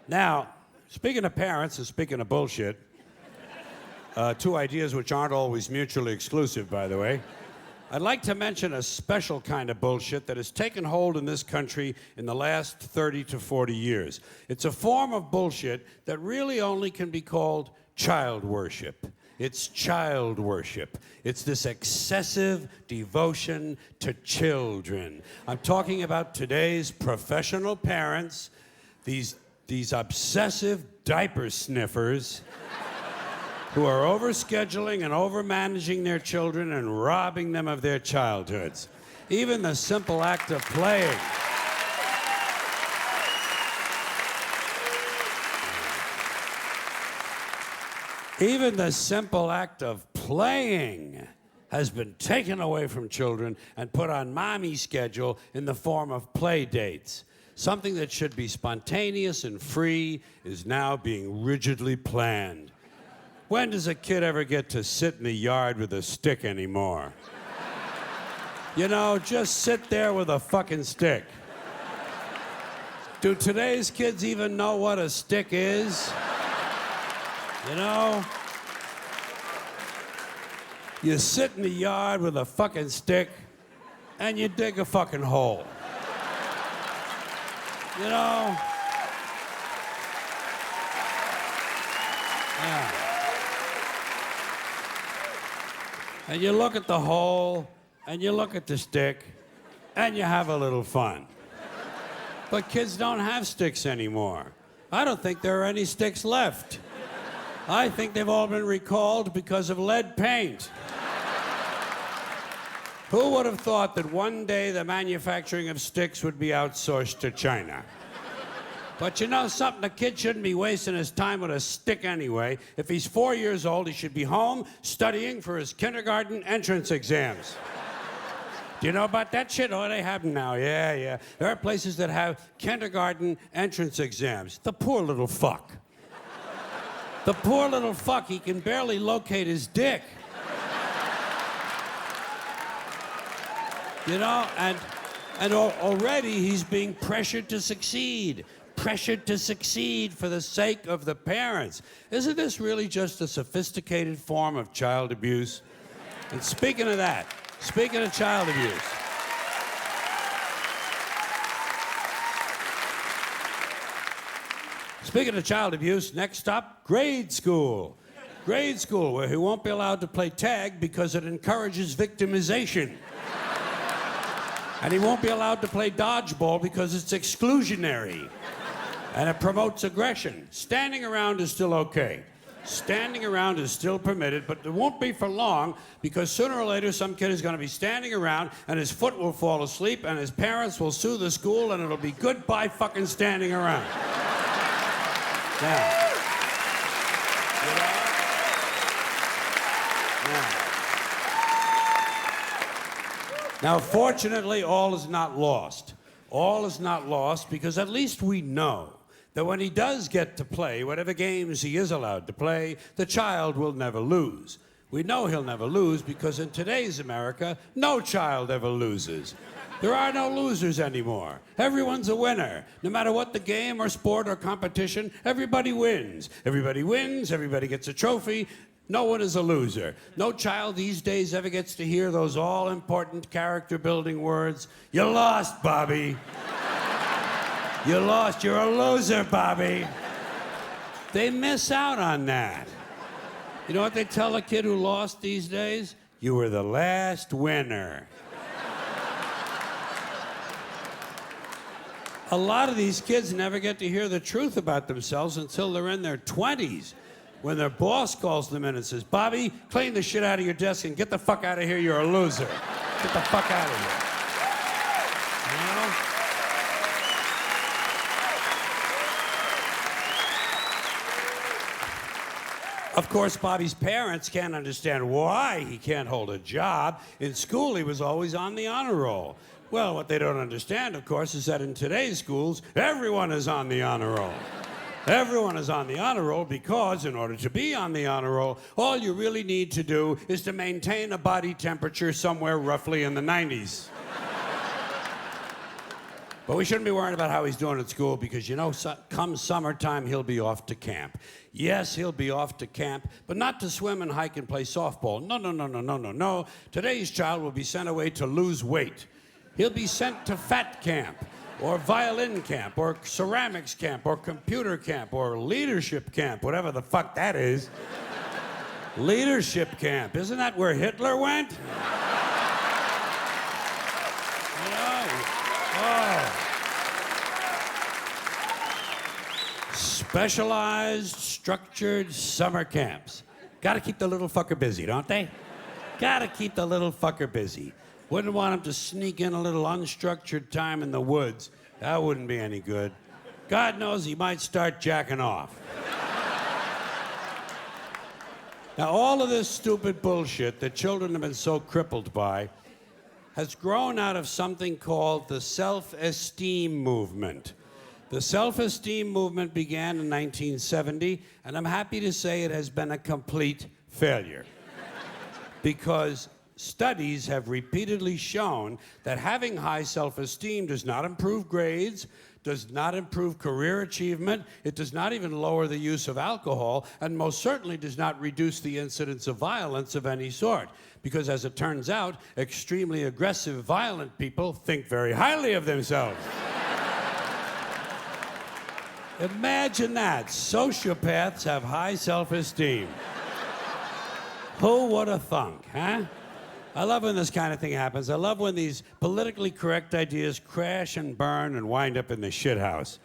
Now, speaking of parents and speaking of bullshit, two ideas which aren't always mutually exclusive, by the way, I'd like to mention a special kind of bullshit that has taken hold in this country in the last 30 to 40 years. It's a form of bullshit that really only can be called child worship. It's child worship. It's this excessive devotion to children. I'm talking about today's professional parents, these obsessive diaper sniffers who are overscheduling and overmanaging their children and robbing them of their childhoods. Even the simple act of playing. Even the simple act of playing has been taken away from children and put on mommy's schedule in the form of play dates. Something that should be spontaneous and free is now being rigidly planned. When does a kid ever get to sit in the yard with a stick anymore? You know, just sit there with a fucking stick. Do today's kids even know what a stick is? You know? You sit in the yard with a fucking stick and you dig a fucking hole. You know? Yeah. And you look at the hole, and you look at the stick, and you have a little fun. But kids don't have sticks anymore. I don't think there are any sticks left. I think they've all been recalled because of lead paint. Who would have thought that one day the manufacturing of sticks would be outsourced to China? But you know something? A kid shouldn't be wasting his time with a stick anyway. If he's 4 years old, he should be home studying for his kindergarten entrance exams. Do you know about that shit? Oh, they have them now. Yeah. There are places that have kindergarten entrance exams. The poor little fuck. The poor little fuck, he can barely locate his dick. You know, and already he's being pressured to succeed. Pressured to succeed for the sake of the parents. Isn't this really just a sophisticated form of child abuse? And speaking of that, speaking of child abuse, next stop, grade school. Grade school, where he won't be allowed to play tag because it encourages victimization. And he won't be allowed to play dodgeball because it's exclusionary. And it promotes aggression. Standing around is still okay. Standing around is still permitted, but it won't be for long because sooner or later some kid is going to be standing around and his foot will fall asleep and his parents will sue the school and it'll be goodbye fucking standing around. Now, you know? Now, fortunately, all is not lost. All is not lost because at least we know that when he does get to play whatever games he is allowed to play, the child will never lose. We know he'll never lose because in today's America, no child ever loses. There are no losers anymore. Everyone's a winner. No matter what the game or sport or competition, everybody wins. Everybody wins, everybody gets a trophy. No one is a loser. No child these days ever gets to hear those all-important character-building words, "You lost, Bobby." You lost. You're a loser, Bobby. They miss out on that. You know what they tell a kid who lost these days? You were the last winner. A lot of these kids never get to hear the truth about themselves until they're in their 20s, when their boss calls them in and says, "Bobby, clean the shit out of your desk and get the fuck out of here. You're a loser. Get the fuck out of here." You know? Of course, Bobby's parents can't understand why he can't hold a job. In school, he was always on the honor roll. Well, what they don't understand, of course, is that in today's schools, everyone is on the honor roll. Everyone is on the honor roll because in order to be on the honor roll, all you really need to do is to maintain a body temperature somewhere roughly in the 90s. But we shouldn't be worrying about how he's doing at school because, you know, come summertime, he'll be off to camp. Yes, he'll be off to camp, but not to swim and hike and play softball. No, no, no, no, no, no, no. Today's child will be sent away to lose weight. He'll be sent to fat camp, or violin camp, or ceramics camp, or computer camp, or leadership camp, whatever the fuck that is. Leadership camp. Isn't that where Hitler went? Specialized, structured summer camps. Gotta keep the little fucker busy, don't they? Gotta keep the little fucker busy. Wouldn't want him to sneak in a little unstructured time in the woods. That wouldn't be any good. God knows he might start jacking off. Now, all of this stupid bullshit that children have been so crippled by has grown out of something called the self-esteem movement. The self-esteem movement began in 1970, and I'm happy to say it has been a complete failure. Because studies have repeatedly shown that having high self-esteem does not improve grades, does not improve career achievement, it does not even lower the use of alcohol, and most certainly does not reduce the incidence of violence of any sort. Because as it turns out, extremely aggressive, violent people think very highly of themselves. Imagine that. Sociopaths have high self-esteem. Who would have thunk, huh? I love when this kind of thing happens. I love when these politically correct ideas crash and burn and wind up in the shithouse.